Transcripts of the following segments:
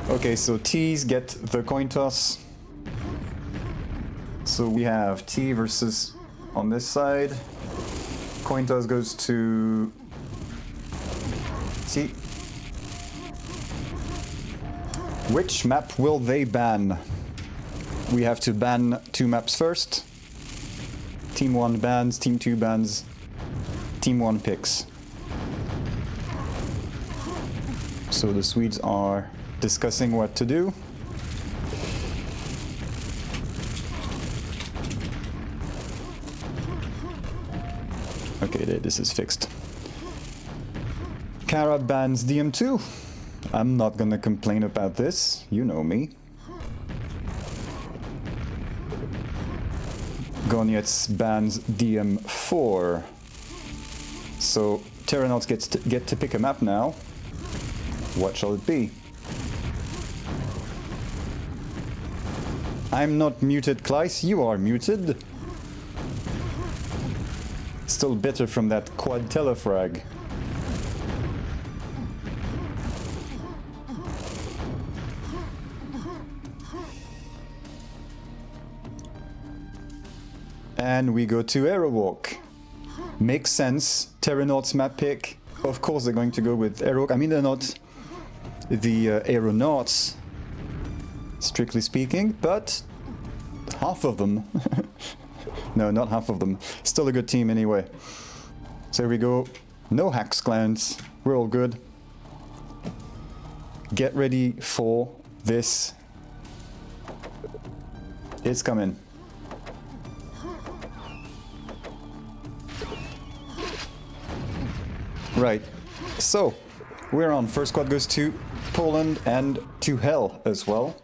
Okay, so T's get the coin toss. So we have T versus on this side. Coin toss goes to T. Which map will they ban? We have to ban 2 maps first. Team 1 bans, Team 2 bans, Team 1 picks. So the Swedes are discussing what to do. Okay, this is fixed. Cara bans DM2. I'm not gonna complain about this, you know me. Goniec bans DM4. So TerranautS get to pick a map now. What shall it be? I'm not muted, Kleis, you are muted. Still bitter from that quad telefrag. And we go to Aerowalk. Makes sense. TerranautS map pick. Of course they're going to go with Aerowalk. I mean, they're not the aeronauts, strictly speaking, but half of them. No, not half of them. Still a good team anyway. So here we go. No hacks clans. We're all good. Get ready for this. It's coming. Right, so we're on. First squad goes to Poland and to Hell as well.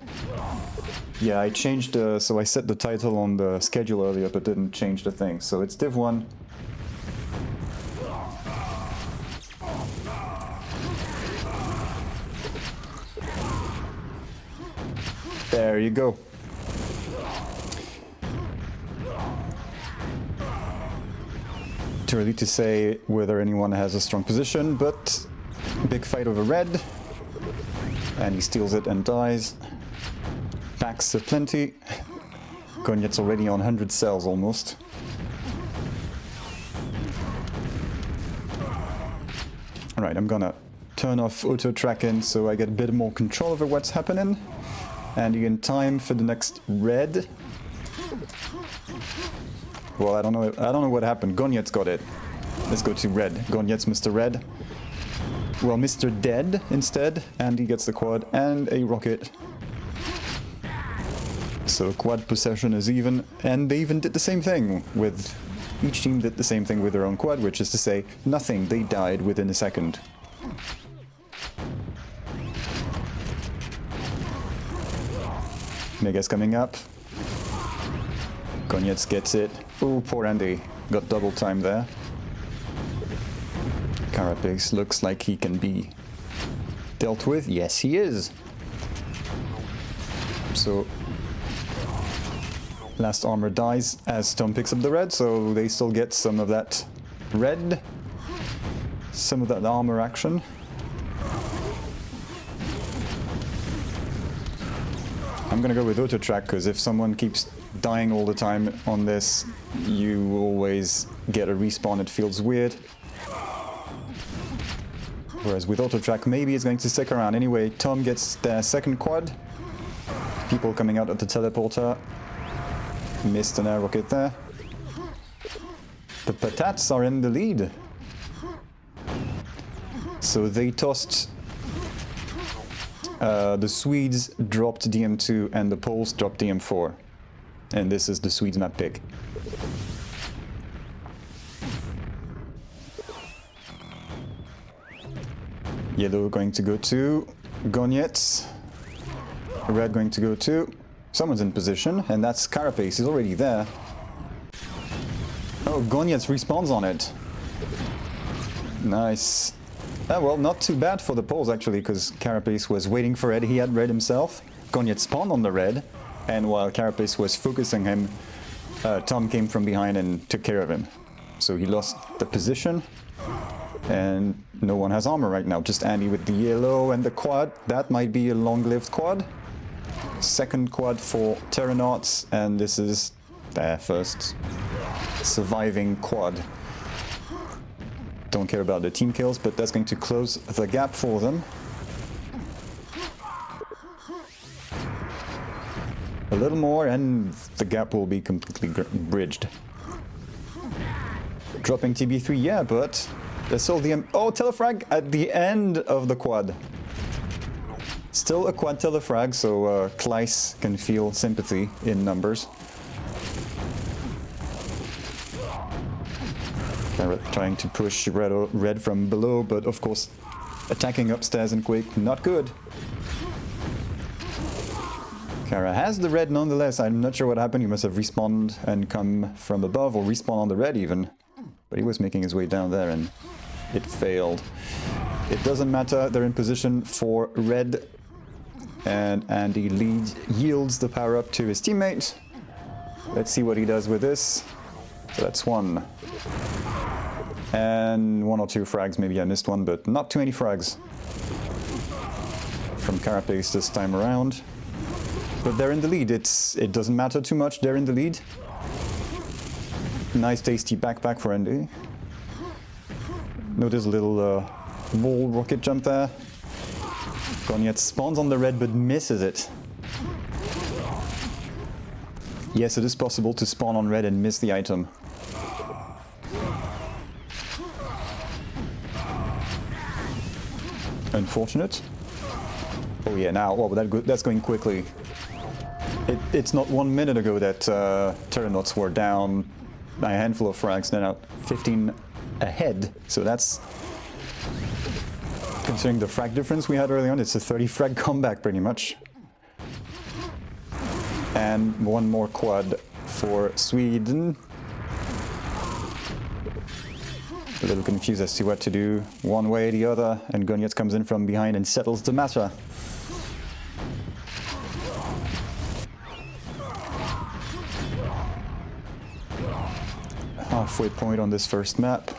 Yeah, I changed, so I set the title on the schedule earlier, but didn't change the thing. So it's Div 1. There you go. Too early to say whether anyone has a strong position, but big fight over red. And he steals it and dies. Packs plenty. Goniec's already on 100 cells almost. Alright, I'm gonna turn off auto tracking so I get a bit more control over what's happening. And in time for the next red. Well, I don't know what happened. Goniec's got it. Let's go to red. Goniec's Mr. Red. Well, Mr. Dead instead, and he gets the quad and a rocket. So quad possession is even, and they even did the same thing with, each team did the same thing with their own quad, which is to say, nothing, they died within a second. Mega's coming up. Goniec gets it. Oh, poor Andeh. Got double time there. Carapace looks like he can be dealt with. Yes, he is. So, last armor dies as Tom picks up the red, so they still get some of that red. Some of that armor action. I'm gonna go with auto track, because if someone keeps dying all the time on this, you always get a respawn. It feels weird. Whereas with auto track, maybe it's going to stick around. Anyway, Tom gets their second quad. People coming out of the teleporter. Missed an air rocket there. The Patatajs are in the lead. So they tossed... the Swedes dropped DM2 and the Poles dropped DM4. And this is the Swedes map pick. Yellow going to go to Goniec. Red going to go to... Someone's in position, and that's Carapace. He's already there. Oh, Goniec respawns on it. Nice. Well, not too bad for the Poles, actually, because Carapace was waiting for red. He had red himself. Goniec spawned on the red, and while Carapace was focusing him, Tom came from behind and took care of him. So he lost the position. And no one has armor right now, just Andeh with the yellow and the quad. That might be a long-lived quad. Second quad for TerranautS, and this is their first surviving quad. Don't care about the team kills, but that's going to close the gap for them. A little more and the gap will be completely bridged. Dropping TB3, yeah, but there's still the... Oh, telefrag at the end of the quad. Still a quad telefrag, so Kleiss can feel sympathy in numbers. Trying to push red from below, but of course attacking upstairs in Quake, not good. Cara has the red nonetheless. I'm not sure what happened. He must have respawned and come from above, or respawn on the red even. But he was making his way down there and it failed. It doesn't matter, they're in position for red. And Andeh yields the power up to his teammate. Let's see what he does with this. So that's one. And one or two frags, maybe I missed one, but not too many frags from Carapace this time around. But they're in the lead, it doesn't matter too much, they're in the lead. Nice tasty backpack for Andeh. Notice a little wall rocket jump there. Goniec spawns on the red but misses it. Yes, it is possible to spawn on red and miss the item. Unfortunate. Oh yeah, now, oh, that's going quickly. It's not 1 minute ago that TerranautS were down by a handful of frags, they're now 15 ahead. So that's, considering the frag difference we had early on, it's a 30 frag comeback pretty much. And one more quad for Sweden. A little confused as to what to do, one way or the other, and Goniec comes in from behind and settles the matter. Halfway point on this first map.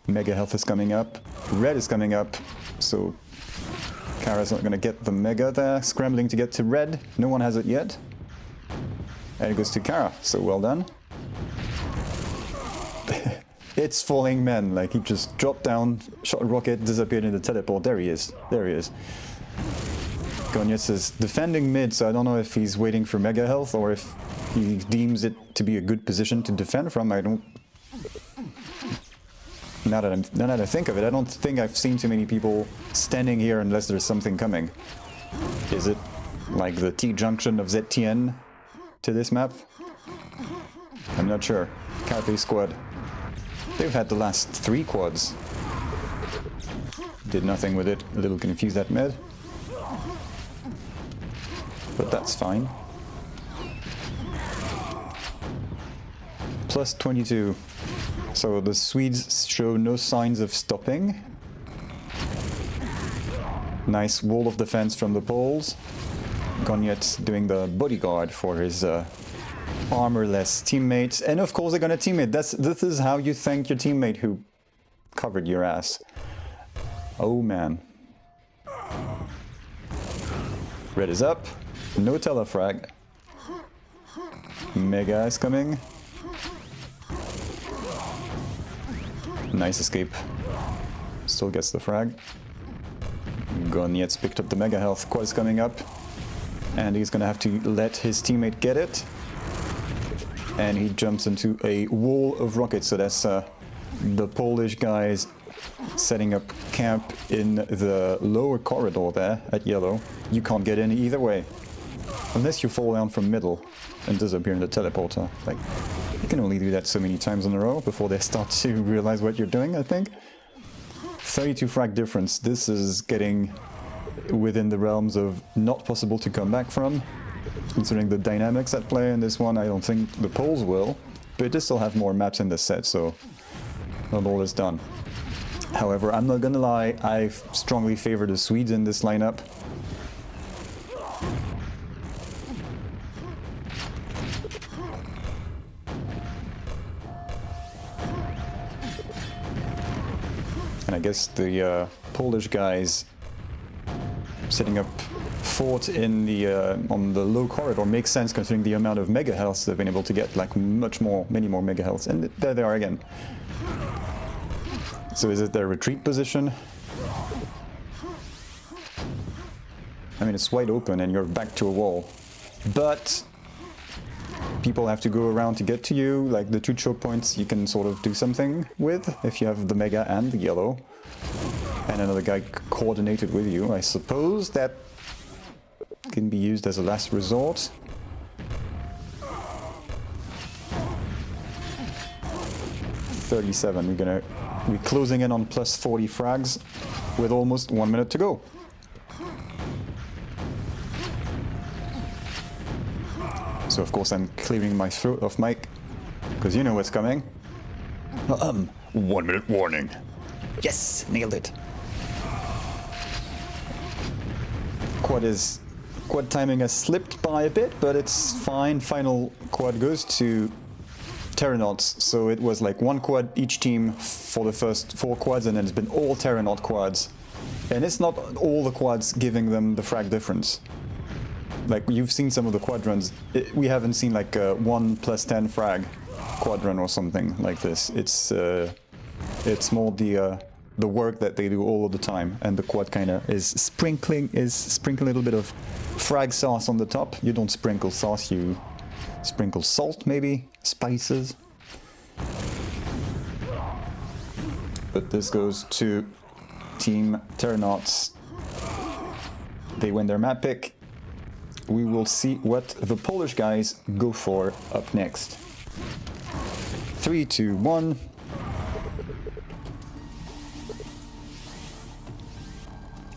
Mega health is coming up. Red is coming up, so Kara's not gonna get the mega there. Scrambling to get to red. No one has it yet. And it goes to Kara, so well done. It's falling men, like he just dropped down, shot a rocket, disappeared in the teleport. There he is. There he is. Goniec is defending mid, so I don't know if he's waiting for mega health or if he deems it to be a good position to defend from. I don't... Now that I think of it, I don't think I've seen too many people standing here unless there's something coming. Is it like the T-junction of ZTN to this map? I'm not sure. Carapace squad. They've had the last 3 quads. Did nothing with it. A little confused at mid. But that's fine. Plus 22. So the Swedes show no signs of stopping. Nice wall of defense from the poles. Goniec doing the bodyguard for his armorless teammates. And of course they're gonna teammate. This is how you thank your teammate who covered your ass. Oh man. Red is up. No telefrag. Mega is coming. Nice escape. Still gets the frag. Goniec picked up the mega health. Quad is coming up. And he's gonna have to let his teammate get it. And he jumps into a wall of rockets. So that's the Polish guys setting up camp in the lower corridor there at yellow. You can't get in either way. Unless you fall down from middle and disappear in the teleporter. Like, you can only do that so many times in a row before they start to realize what you're doing, I think. 32 frag difference. This is getting within the realms of not possible to come back from. Considering the dynamics at play in this one, I don't think the Poles will. But they still have more maps in this set, so not all is done. However, I'm not gonna lie, I strongly favor the Swedes in this lineup. And I guess the Polish guys setting up fort in the on the low corridor makes sense considering the amount of mega health they've been able to get, like many more mega health. And there they are again. So is it their retreat position? I mean, it's wide open and you're back to a wall. But people have to go around to get to you, like the 2 choke points you can sort of do something with if you have the mega and the yellow. And another guy coordinated with you. I suppose that can be used as a last resort. $37, we're closing in on plus 40 frags with almost 1 minute to go. So of course I'm clearing my throat of mic, because you know what's coming. 1 minute warning. Yes, nailed it. Quad timing has slipped by a bit, but it's fine. Final quad goes to TerranautS, so it was like 1 quad each team for the first 4 quads, and then it's been all TerranautS quads. And it's not all the quads giving them the frag difference. Like, you've seen some of the quad runs, we haven't seen like a 1 plus 10 frag quad run or something like this. It's more the work that they do all of the time, and the quad kind of is sprinkling a little bit of frag sauce on the top. You don't sprinkle sauce, you sprinkle salt, maybe spices. But this goes to Team TerranautS. They win their map pick. We will see what the Polish guys go for up next. 3, 2, 1.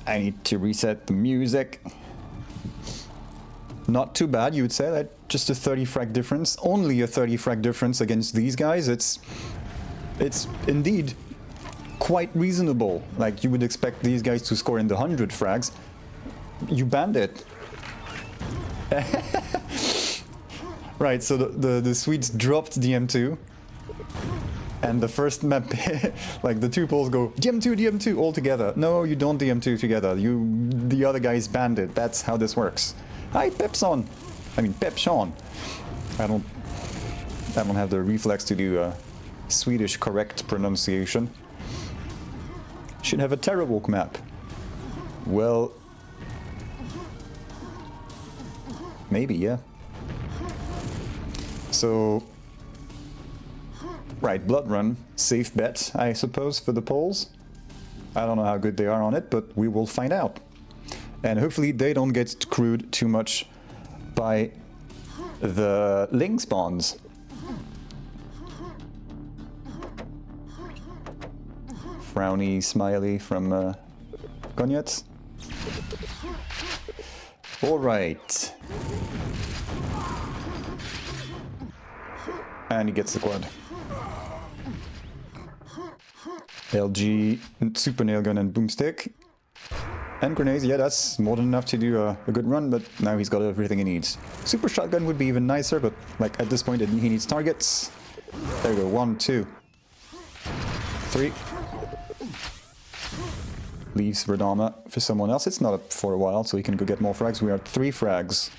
I need to reset the music. Not too bad, you would say, that just a 30 frag difference. Only a 30 frag difference against these guys. It's indeed quite reasonable. Like, you would expect these guys to score in the 100 frags. You banned it. Right, so the Swedes dropped DM2. And the first map, like the 2 Poles go DM2, DM2 all together. No, you don't DM2 together. The other guys banned it. That's how this works. Hi, Pepson. I mean Pepson. I don't have the reflex to do a Swedish correct pronunciation. Should have a TerranautS map. Well, maybe, yeah. So, right, Blood Run, safe bet, I suppose, for the Poles. I don't know how good they are on it, but we will find out. And hopefully they don't get screwed too much by the Ling spawns. Frowny, smiley from Goniec. Alright. And he gets the quad. LG, super nail gun and boomstick. And grenades, yeah, that's more than enough to do a good run, but now he's got everything he needs. Super shotgun would be even nicer, but like at this point he needs targets. There we go, 1, 2, 3. Leaves Radama for someone else. It's not up for a while, so he can go get more frags. We are at 3 frags.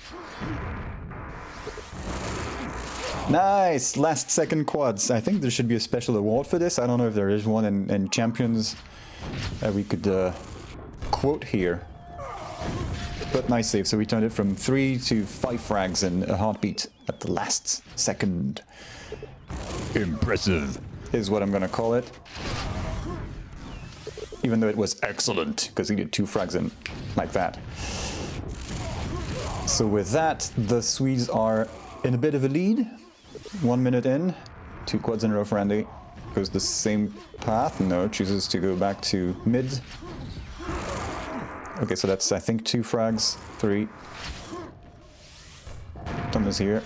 Nice! Last second quads. I think there should be a special award for this. I don't know if there is one in Champions that we could quote here. But nice save. So we turned it from 3 to 5 frags in a heartbeat at the last second. Impressive is what I'm gonna call it. Even though it was excellent, because he did 2 frags in like that. So with that, the Swedes are in a bit of a lead. 1 minute in, 2 quads in a row for Andeh. Goes the same path. No, chooses to go back to mid. Okay, so that's, I think, 2 frags, 3. Tom is here.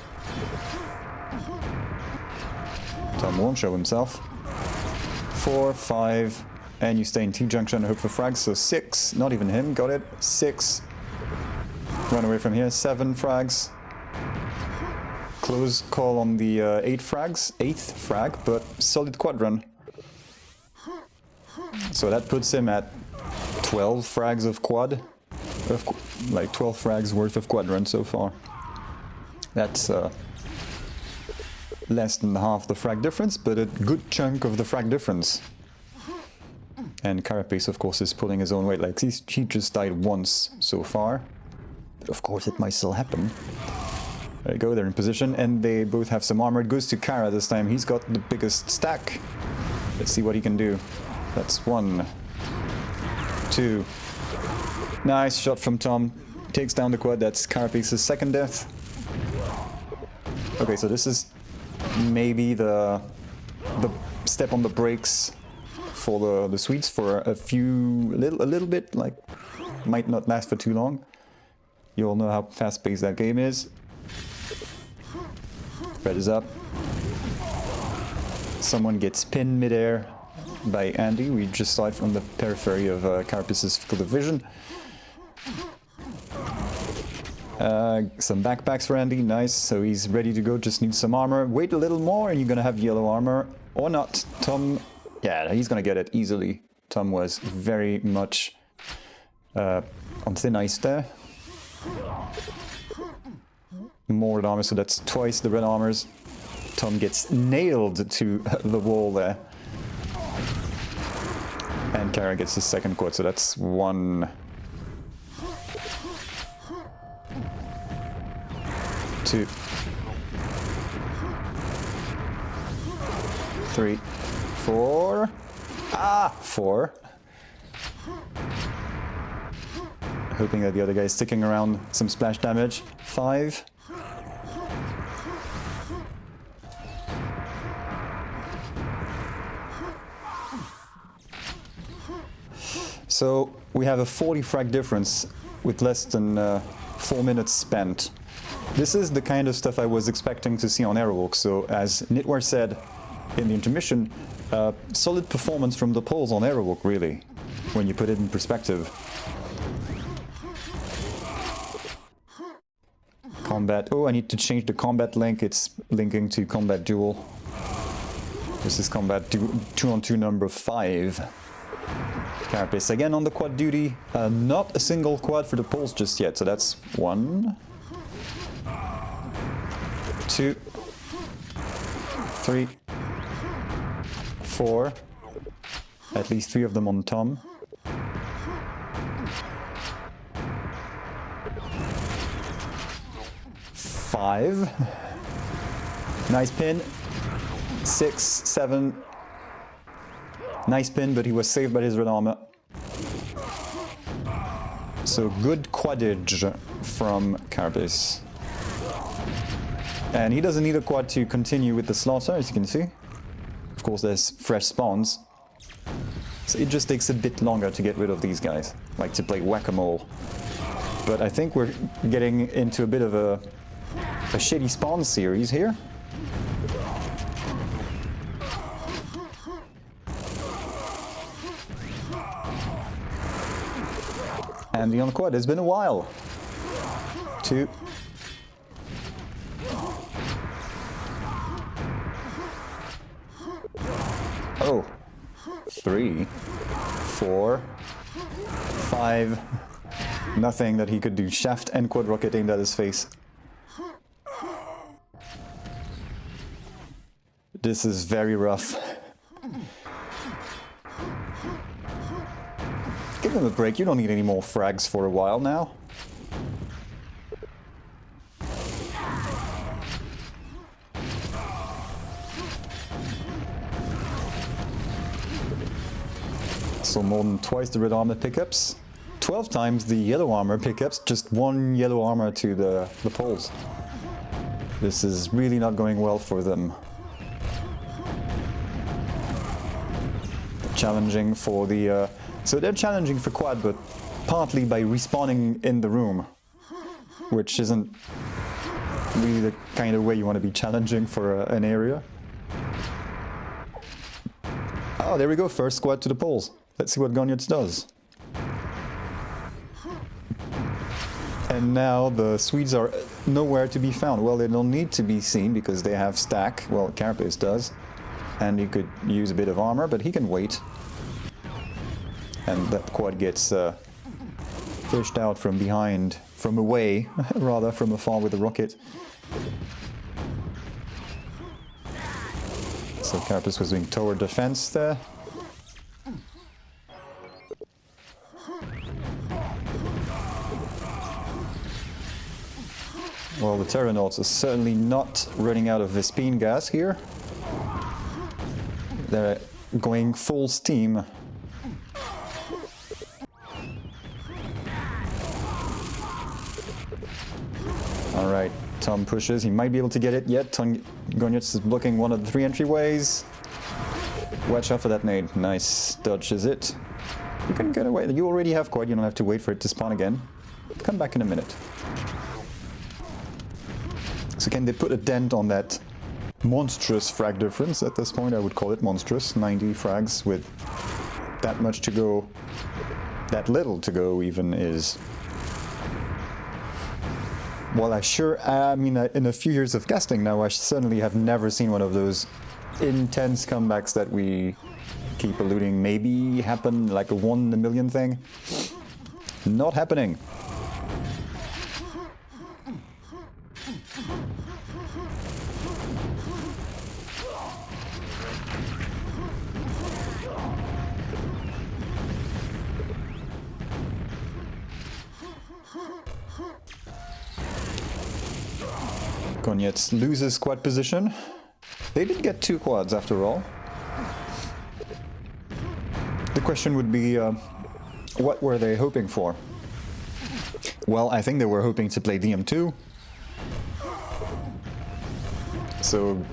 Tom won't show himself. 4, 5, and you stay in T-junction and hope for frags, so 6. Not even him, got it. 6. Run away from here, 7 frags. Close call on the 8 frags, 8th frag, but solid quad run. So that puts him at 12 frags of quad. Like 12 frags worth of quad run so far. That's less than half the frag difference, but a good chunk of the frag difference. And Carapace, of course, is pulling his own weight. Like, he just died once so far. But of course, it might still happen. There you go, they're in position, and they both have some armor. It goes to Cara this time. He's got the biggest stack. Let's see what he can do. That's 1, 2. Nice shot from Tom. Takes down the quad. That's Carapace's second death. Okay, so this is maybe the step on the brakes for the Swedes for a little bit. Like, might not last for too long. You all know how fast-paced that game is. Red is up. Someone gets pinned midair by Andeh. We just saw it from the periphery of Carapace's field of vision. Some backpacks for Andeh, nice. So he's ready to go, just needs some armor. Wait a little more and you're gonna have yellow armor. Or not. Tom, yeah, he's gonna get it easily. Tom was very much on thin ice there. More red armor, so that's twice the red armors. Tom gets nailed to the wall there. And Cara gets the second quad, so that's 1, 2, 3, 4. 4. Hoping that the other guy is sticking around some splash damage. 5. So we have a 40 frag difference with less than 4 minutes spent. This is the kind of stuff I was expecting to see on Aerowalk. So as Nitwar said in the intermission, solid performance from the poles on Aerowalk, really, when you put it in perspective. Combat. Oh, I need to change the combat link. It's linking to Combat Duel. This is Combat 2on2 number 5. Carapace again on the quad duty. Not a single quad for the poles just yet, so that's 1, 2, 3, 4. At least 3 of them on Tom. 5. Nice pin. 6, 7. Nice pin, but he was saved by his red armor. So good quadage from Carapace. And he doesn't need a quad to continue with the slaughter, as you can see. Of course, there's fresh spawns. So it just takes a bit longer to get rid of these guys. Like to play whack-a-mole. But I think we're getting into a bit of a shitty spawn series here. Andeh on the quad. It's been a while. 2. Oh. 3. 4. 5. Nothing that he could do. Shaft and quad rocket aimed at his face. This is very rough. Give him a break, you don't need any more frags for a while now. So more than twice the red armor pickups. 12 times the yellow armor pickups, just 1 yellow armor to the poles. This is really not going well for them. Challenging for the... So they're challenging for quad, but partly by respawning in the room, which isn't really the kind of way you want to be challenging for an area. Oh, there we go, first squad to the poles. Let's see what Goniec does. And now the Swedes are nowhere to be found. Well, they don't need to be seen because they have stack. Well, Carapace does. And he could use a bit of armor, but he can wait. and that quad gets fished out from behind, from away, rather, from afar with a rocket. So Carapace was doing tower defense there. Well, the TerranautS are certainly not running out of Vespene gas here. They're going full steam. Alright, Tom pushes. He might be able to get it yet. Goniec is blocking one of the 3 entryways. Watch out for that nade. Nice. Dodges it. You can get away. You already have quad. You don't have to wait for it to spawn again. Come back in a minute. So can they put a dent on that monstrous frag difference? At this point I would call it monstrous. 90 frags with that much to go, that little to go even is... Well, I mean, in a few years of casting now, I certainly have never seen one of those intense comebacks that we keep alluding maybe happen, like a 1 in a million thing. Not happening. Goniec loses quad position. They did get 2 quads after all. The question would be, what were they hoping for? Well, I think they were hoping to play DM2. So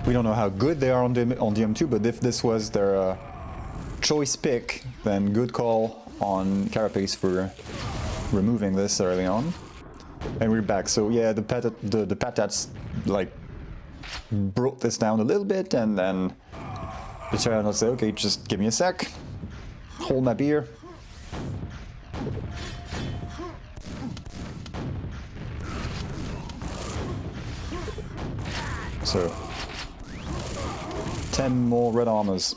we don't know how good they are on DM2, but if this was their choice pick, then good call on Carapace for removing this early on. And we're back. So yeah, the Patatajs like brought this down a little bit, and then the TerranautS say, okay, just give me a sec. Hold my beer. So 10 more red armors.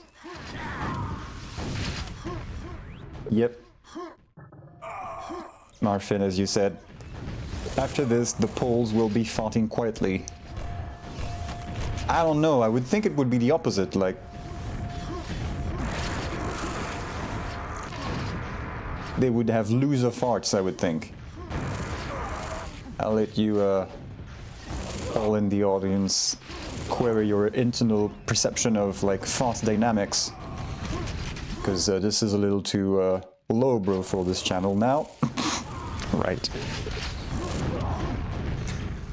Yep. Marfin, as you said. After this, the Poles will be farting quietly. I don't know, I would think it would be the opposite, like... They would have loser farts, I would think. I'll let you, all in the audience, query your internal perception of, like, fart dynamics. Because this is a little too, lowbrow for this channel now. Right.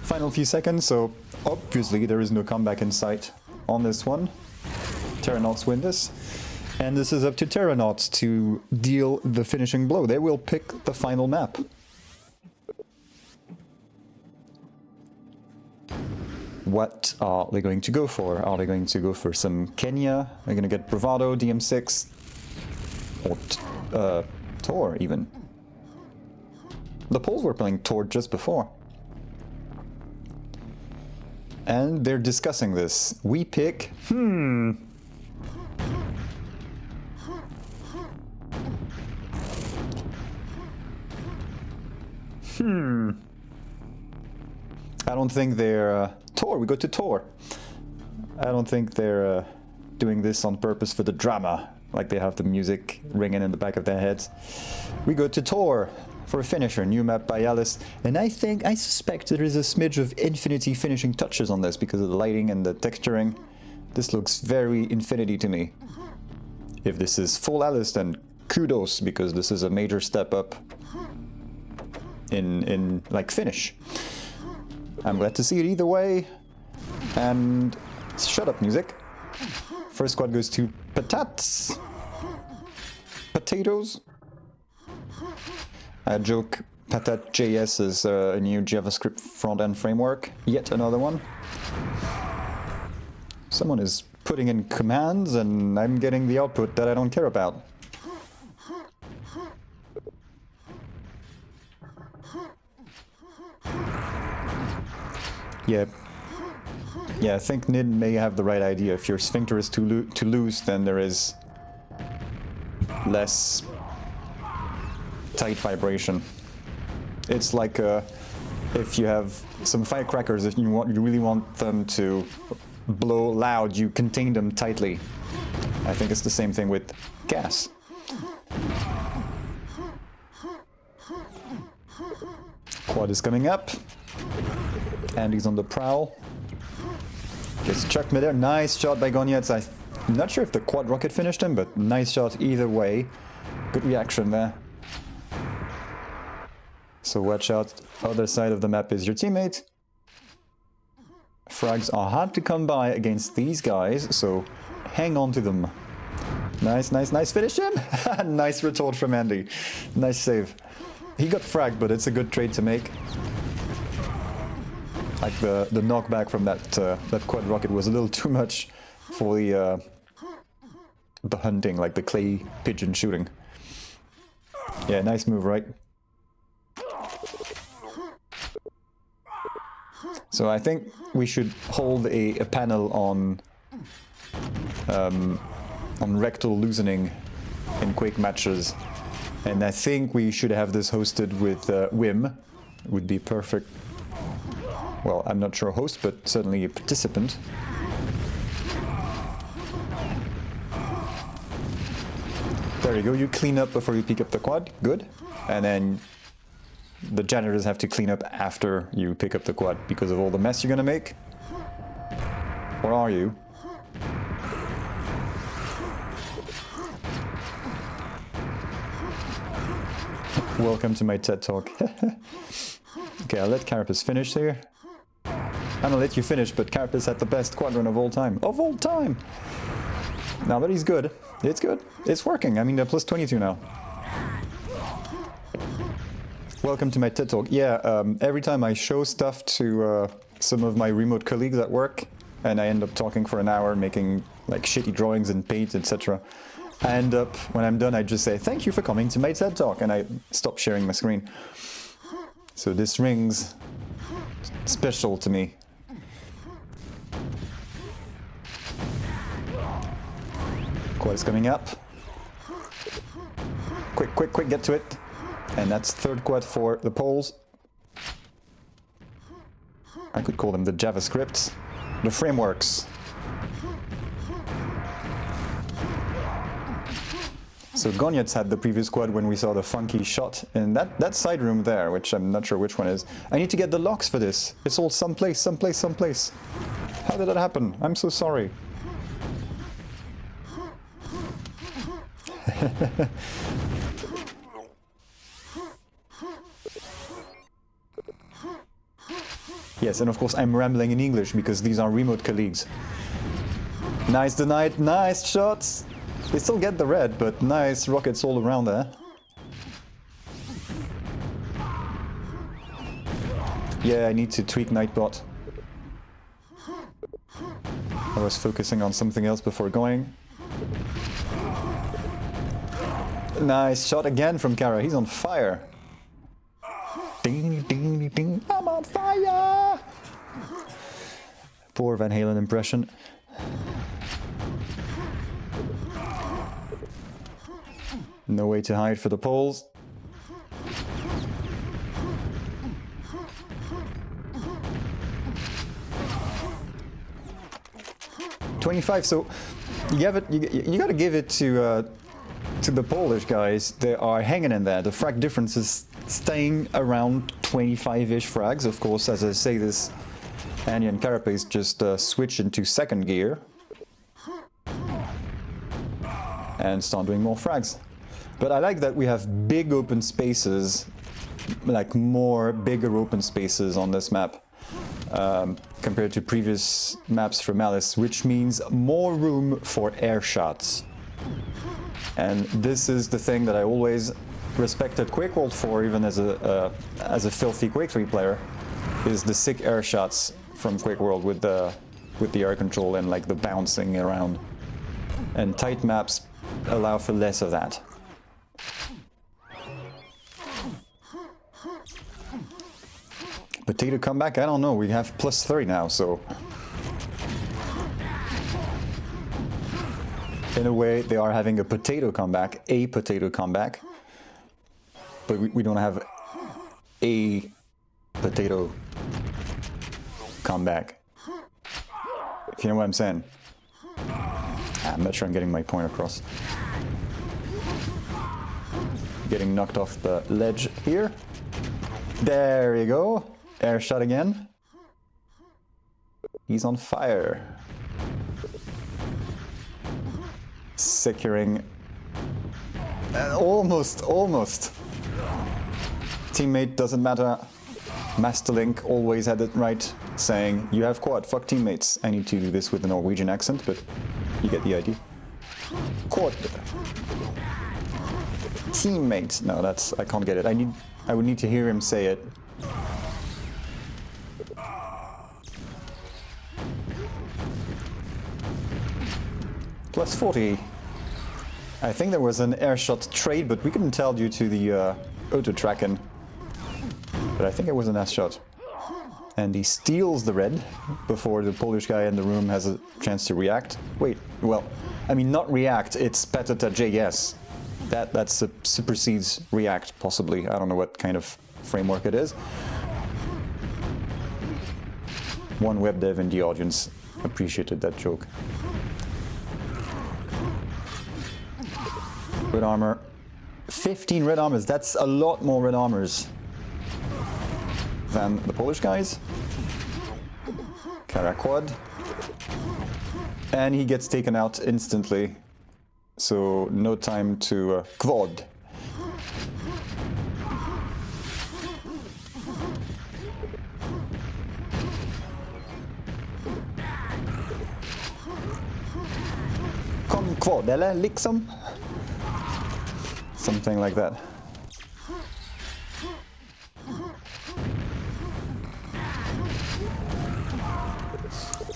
Final few seconds, so obviously there is no comeback in sight on this one. TerranautS win this. And this is up to TerranautS to deal the finishing blow. They will pick the final map. What are they going to go for? Are they going to go for some Kenya? They're going to get Bravado, DM6, or Tor even. The Poles were playing Tor just before. And they're discussing this. We pick... I don't think they're... Tor, we go to Tor. I don't think they're doing this on purpose for the drama, like they have the music ringing in the back of their heads. We go to Tor for a finisher, new map by Alice, and I suspect there is a smidge of Infinity finishing touches on this because of the lighting and the texturing. This looks very Infinity to me. If this is full Alice, then kudos, because this is a major step up in like finish. I'm glad to see it either way. And shut up, music. First squad goes to Patatajs. Potatoes. I joke, Patatajs is a new JavaScript front-end framework. Yet another one. Someone is putting in commands and I'm getting the output that I don't care about. Yeah, I think Nid may have the right idea. If your sphincter is too loose, then there is less tight vibration. It's like if you have some firecrackers, if you really want them to blow loud, you contain them tightly. I think it's the same thing with gas. Quad is coming up. Andy's on the prowl. Gets chucked midair. Nice shot by Goniec. I'm not sure if the quad rocket finished him, but nice shot either way. Good reaction there. So watch out. Other side of the map is your teammate. Frags are hard to come by against these guys, so hang on to them. Nice, nice, nice. Finish him! Nice retort from Andy. Nice save. He got fragged, but it's a good trade to make. Like the knockback from that quad rocket was a little too much for the hunting, like the clay pigeon shooting. Yeah, nice move, right? So I think we should hold a panel on rectal loosening in Quake matches, and I think we should have this hosted with Wim. Would be perfect. Well, I'm not sure host, but certainly a participant. There you go, you clean up before you pick up the quad, good. And then the janitors have to clean up after you pick up the quad because of all the mess you're gonna make. Or are you? Welcome to my TED Talk. Okay, I'll let Carapace finish here. I'm gonna let you finish, but Carapace had the best quadrant of all time. Of all time! No, but he's good. It's good. It's working. I mean, they're plus 22 now. Welcome to my TED Talk. Yeah, every time I show stuff to some of my remote colleagues at work, and I end up talking for an hour, making like shitty drawings in paint, etc. I end up, when I'm done, I just say, thank you for coming to my TED Talk, and I stop sharing my screen. So this rings special to me. Quad is coming up. Quick, quick, quick, get to it. And that's third quad for the Poles. I could call them the JavaScripts. The frameworks. So Goniec had the previous quad when we saw the funky shot in that side room there, which I'm not sure which one is. I need to get the locks for this. It's all someplace, someplace, someplace. How did that happen? I'm so sorry. Yes, and of course I'm rambling in English because these are remote colleagues. Nice denied, nice shots! They still get the red, but nice rockets all around there. Yeah, I need to tweak Nightbot. I was focusing on something else before going. Nice shot again from Cara, he's on fire. Ding, ding, ding, ding, I'm on fire! Poor Van Halen impression. No way to hide for the Poles. $25, so you gotta give it to the Polish guys. They are hanging in there. The frag difference is staying around 25-ish frags. Of course, as I say this, Andeh and Carapace just switch into second gear and start doing more frags. But I like that we have big open spaces, like more bigger open spaces on this map compared to previous maps for Malice, which means more room for air shots. And this is the thing that I always respected QuakeWorld for, even as a filthy Quake 3 player, is the sick air shots from QuakeWorld with the air control and like the bouncing around. And tight maps allow for less of that. Potato comeback? I don't know, we have +3 now, so... In a way, they are having a potato comeback, but we don't have a potato comeback. If you know what I'm saying. I'm not sure I'm getting my point across. Getting knocked off the ledge here. There you go. Air shot again. He's on fire. Securing. Almost. Teammate doesn't matter. Masterlink always had it right, saying, you have quad, fuck teammates. I need to do this with a Norwegian accent, but you get the idea. Quad. Teammates. No, I can't get it. I would need to hear him say it. Plus 40. I think there was an air shot trade, but we couldn't tell due to the auto tracking. But I think it was an air shot. And he steals the red before the Polish guy in the room has a chance to react. Wait, well, I mean not react, it's Patatajs. That supersedes react, possibly. I don't know what kind of framework it is. One web dev in the audience appreciated that joke. Red armor. 15 red armors. That's a lot more red armors than the Polish guys. Caraquad. And he gets taken out instantly. So no time to quad. Kom quad eller liksom? Something like that.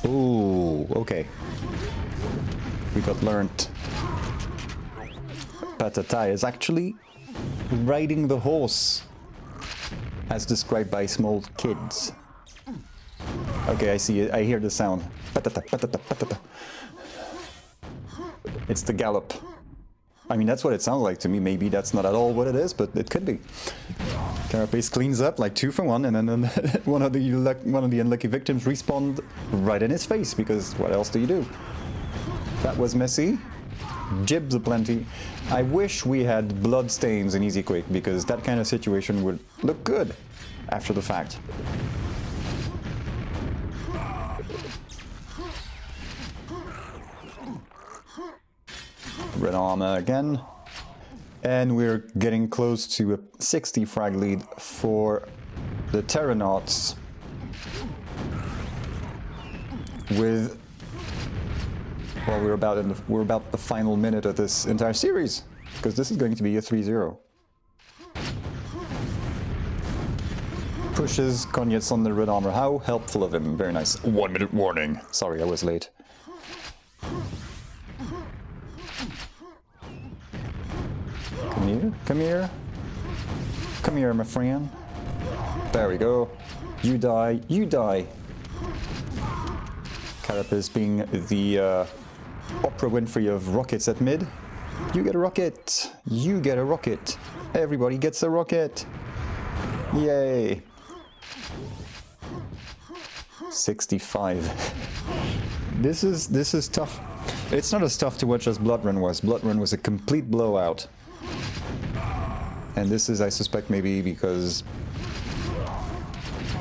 Ooh, okay. We got learned. Patatajs is actually riding the horse, as described by small kids. Okay, I see it. I hear the sound. Patata, patata, patata. It's the gallop. I mean, that's what it sounds like to me. Maybe that's not at all what it is, but it could be. Carapace cleans up like 2 for 1, and then one of the unlucky victims respawned right in his face, because what else do you do? That was messy. Jibs aplenty. I wish we had blood stains in Easy Quake, because that kind of situation would look good after the fact. Red armor again. And we're getting close to a 60 frag lead for the TerranautS. With... well, we're about the final minute of this entire series, because this is going to be a 3-0. Pushes Goniec on the red armor. How helpful of him. Very nice. 1 minute warning. Sorry, I was late. Come here, come here. Come here, my friend. There we go. You die, you die. Carapace being the Oprah Winfrey of rockets at mid. You get a rocket. You get a rocket. Everybody gets a rocket. Yay. 65. This is tough. It's not as tough to watch as Blood Run was. Blood Run was a complete blowout. And this is, I suspect, maybe because...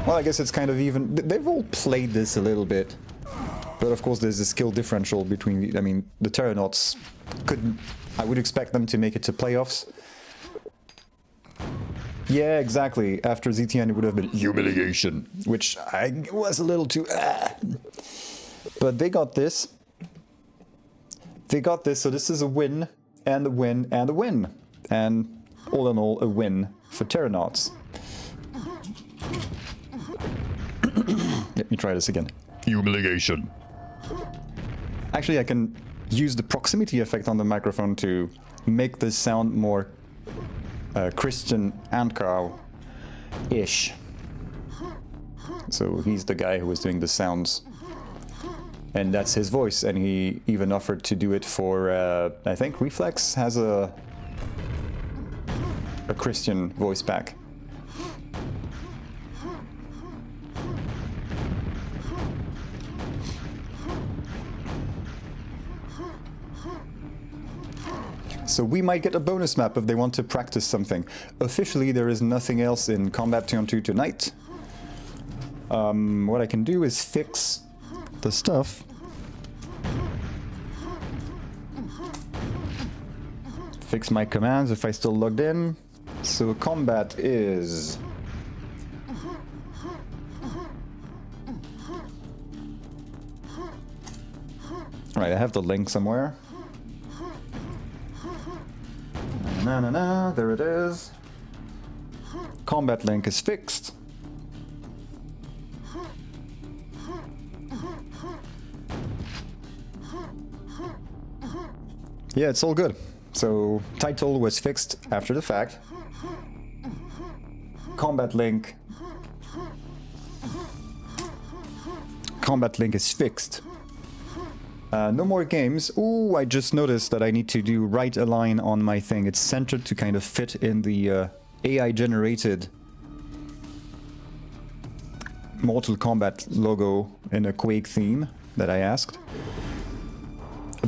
well, I guess it's kind of even... they've all played this a little bit. But of course there's a skill differential between... I mean, the TerranautS couldn't... I would expect them to make it to playoffs. Yeah, exactly. After ZTN it would have been humiliation. Which I was a little too... But they got this. They got this, so this is a win, and a win, and a win. And... all in all, a win for TerranautS. Let me try this again. Humiliation. Actually, I can use the proximity effect on the microphone to make this sound more Christian Andeh-ish. So he's the guy who was doing the sounds And that's his voice, and he even offered to do it for, I think Reflex has a Christian voice back. So we might get a bonus map if they want to practice something. Officially, there is nothing else in Kombat 2on2 tonight. What I can do is fix the stuff. Fix my commands if I still logged in. So combat is... Right, I have the link somewhere. There it is. Combat link is fixed. Yeah, it's all good. So, title was fixed after the fact. Combat link. Combat link is fixed. No more games. Ooh, I just noticed that I need to do right align on my thing. It's centered to kind of fit in the AI-generated Mortal Kombat logo in a Quake theme that I asked.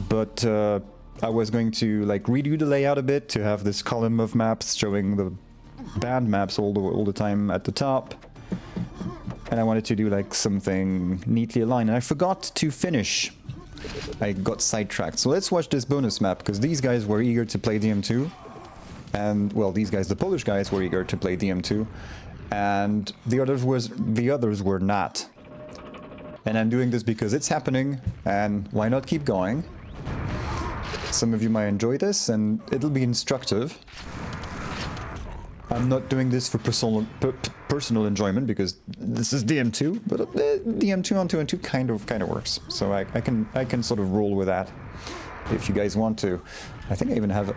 But I was going to like redo the layout a bit to have this column of maps showing the band maps all the time at the top. And I wanted to do like something neatly aligned. And I forgot to finish. I got sidetracked. So let's watch this bonus map, because these guys were eager to play DM2. And, well, these guys, the Polish guys, were eager to play DM2. And the others were not. And I'm doing this because it's happening, and why not keep going? Some of you might enjoy this, and it'll be instructive. I'm not doing this for personal enjoyment, because this is DM2, but DM2 on 2 kind of works. So I can sort of roll with that if you guys want to. I think I even have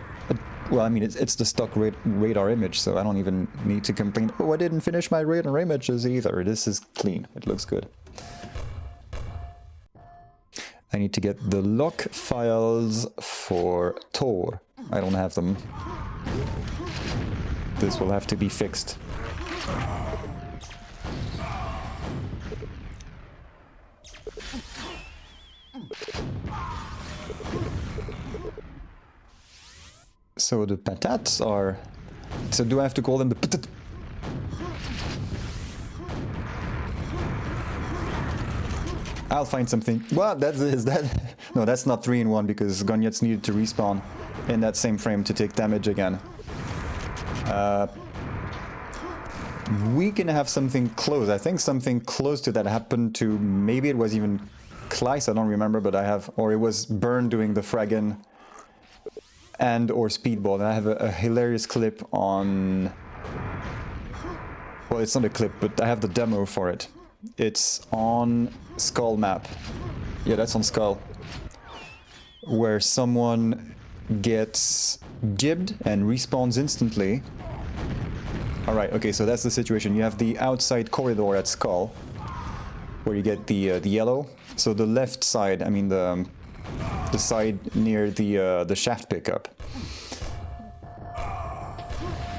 well, I mean, it's the stock radar image, so I don't even need to complain. Oh, I didn't finish my radar images either. This is clean. It looks good. I need to get the lock files for Tor. I don't have them. This will have to be fixed. So the Patatajs are... So do I have to call them the Patat... I'll find something. Well, is that... No, that's not 3-in-1 because Goniec needed to respawn in that same frame to take damage again. We can have something close. I think something close to that happened to... Maybe it was even Kleiss, I don't remember, but I have... Or it was Burn doing the Fraggin and or Speedball. And I have a hilarious clip on... Well, it's not a clip, but I have the demo for it. It's on Skull map. Yeah, that's on Skull. Where someone gets jibbed and respawns instantly. Alright, okay, so that's the situation. You have the outside corridor at Skull, where you get the yellow. So the left side, I mean the side near the shaft pickup.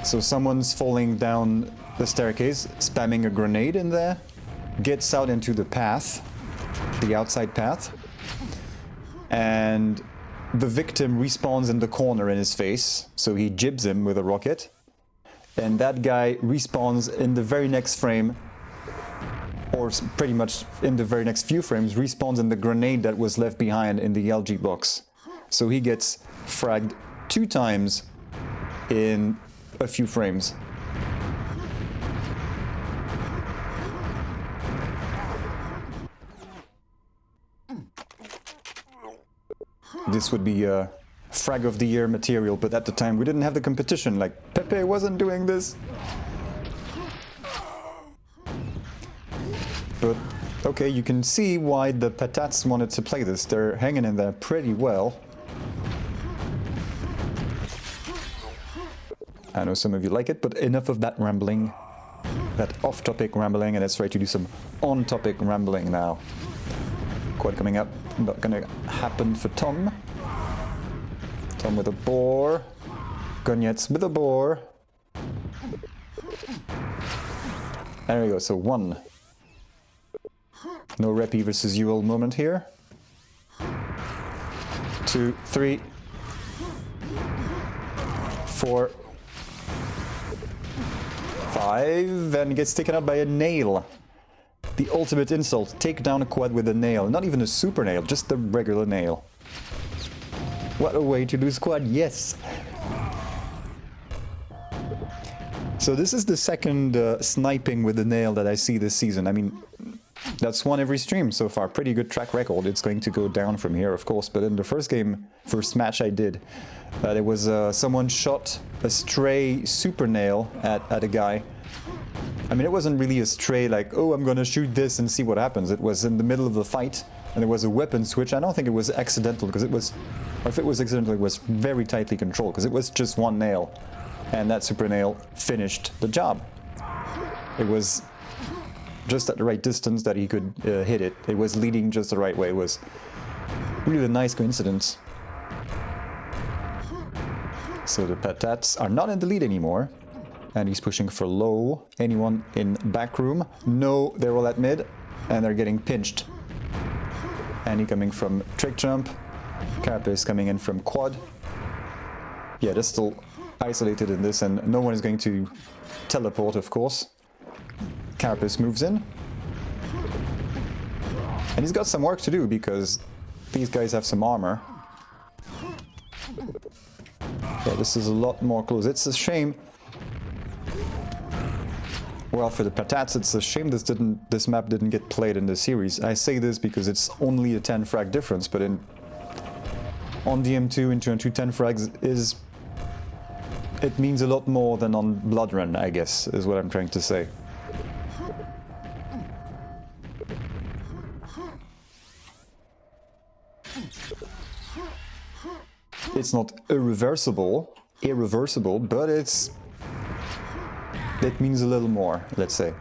So someone's falling down the staircase, spamming a grenade in there, gets out into the path, the outside path, and the victim respawns in the corner in his face, so he jibs him with a rocket. And that guy respawns in the very next frame, or pretty much in the very next few frames, respawns in the grenade that was left behind in the LG box. So he gets fragged 2 times in a few frames. This would be Frag of the Year material, but at the time we didn't have the competition, like Pepe wasn't doing this. But, okay, you can see why the Patatajs wanted to play this. They're hanging in there pretty well. I know some of you like it, but enough of that rambling. That off-topic rambling, and let's try to do some on-topic rambling now. quad coming up. Not gonna happen for Tom. Tom with a boar. Goniec with a boar. There we go, so 1. No Reppy versus Ewell moment here. 2, 3, 4, 5, and gets taken out by a nail. The ultimate insult, take down a quad with a nail. Not even a super nail, just a regular nail. What a way to lose quad, yes! So this is the second sniping with the nail that I see this season. I mean, that's one every stream so far. Pretty good track record. It's going to go down from here, of course. But in the first match I did, there was someone shot a stray super nail at a guy. I mean, it wasn't really a stray like, oh, I'm gonna shoot this and see what happens. It was in the middle of the fight, and there was a weapon switch. I don't think it was accidental, because it was, or if it was accidental, it was very tightly controlled, because it was just one nail. And that super nail finished the job. It was just at the right distance that he could hit it. It was leading just the right way. It was really a nice coincidence. So the Patatajs are not in the lead anymore. And he's pushing for low. Anyone in back room? No, they're all at mid. And they're getting pinched. Andy coming from trick jump. Carapace coming in from quad. Yeah, they're still isolated in this, and no one is going to teleport, of course. Carapace moves in. And he's got some work to do, because these guys have some armor. Yeah, this is a lot more close. It's a shame. Well, for the Patatajs, it's a shame this map didn't get played in the series. I say this because it's only a 10 frag difference, but on DM2 in 2on2 10 frags is... It means a lot more than on Blood Run, I guess, is what I'm trying to say. It's not irreversible, but it means a little more, let's say.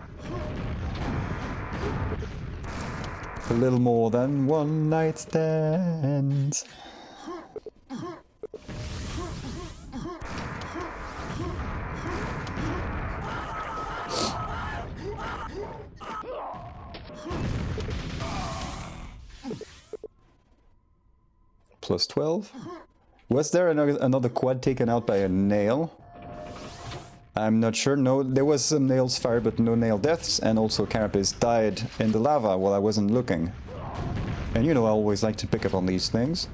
A little more than one night stand. Plus 12. Was there another quad taken out by a nail? I'm not sure. No, there was some nails fired, but no nail deaths. And also Carapace died in the lava while I wasn't looking. And you know I always like to pick up on these things.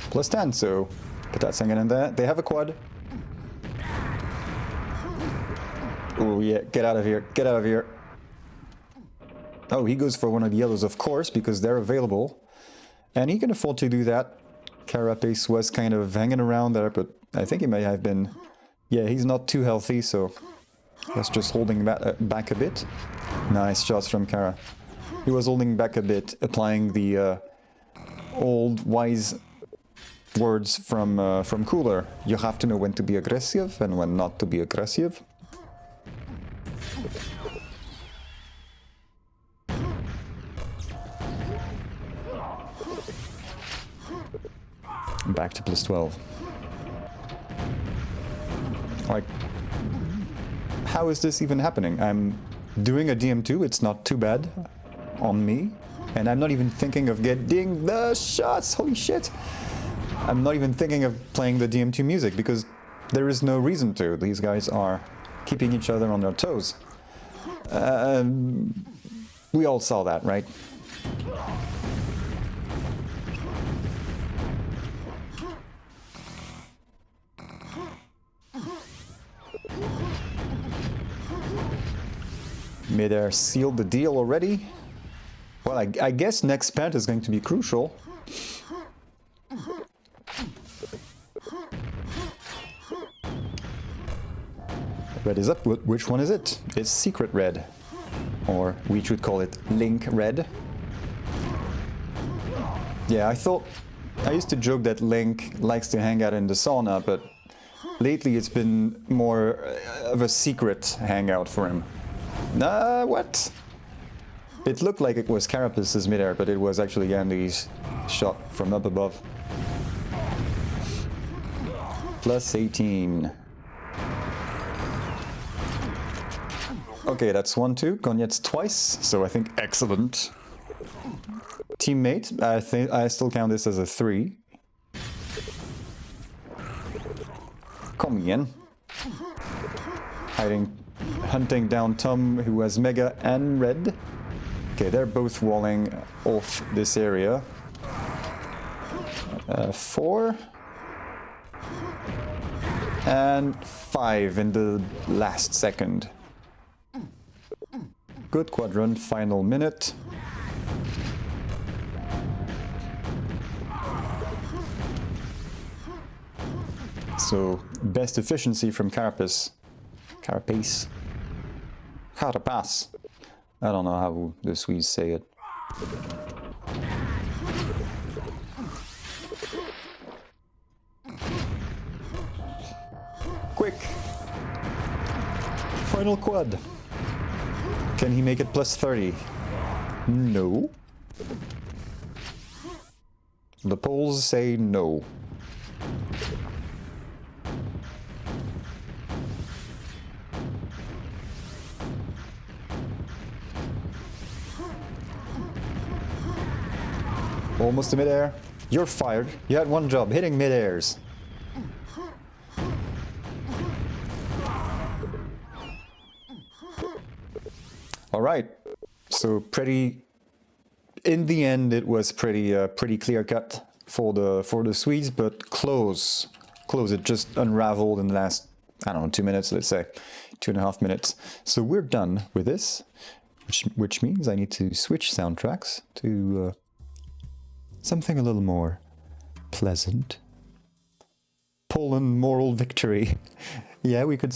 Plus 10, so Patatajs hanging in there. They have a quad. Oh yeah, get out of here, get out of here. Oh, he goes for one of the yellows, of course, because they're available. And he can afford to do that. Carapace was kind of hanging around there, but I think he may have been... Yeah, he's not too healthy, so... That's just holding back a bit. Nice shots from Cara. He was holding back a bit, applying the old wise words from Cooler. You have to know when to be aggressive and when not to be aggressive. Back to plus 12. Like, how is this even happening? I'm doing a DM2, it's not too bad on me. And I'm not even thinking of getting the shots, holy shit! I'm not even thinking of playing the DM2 music, because there is no reason to. These guys are keeping each other on their toes. We all saw that, right? Midair sealed the deal already. Well, I guess next pant is going to be crucial. Red is up. Which one is it? It's Secret Red. Or we should call it Link Red. Yeah, I used to joke that Link likes to hang out in the sauna, but lately it's been more of a secret hangout for him. What? It looked like it was Carapace's midair, but it was actually Andeh's shot from up above. Plus 18. Okay, that's 1-2. Goniec twice, so I think excellent. Teammate, I think I still count this as a 3. Come in. Hunting down Tom, who has Mega and Red. Okay, they're both walling off this area. 4. And 5 in the last second. Good quadrant, final minute. So, best efficiency from Carapace. Carapace. Carapace. I don't know how the Swedes say it. Quick! Final quad. Can he make it plus 30? No. The polls say no. Almost to mid-air. You're fired. You had one job, hitting mid-airs. Alright, so pretty... In the end, it was pretty clear-cut for the Swedes, but close. It just unraveled in the last, I don't know, 2 minutes, let's say. 2.5 minutes. So we're done with this, which means I need to switch soundtracks to something a little more pleasant. Poland moral victory. Yeah, we could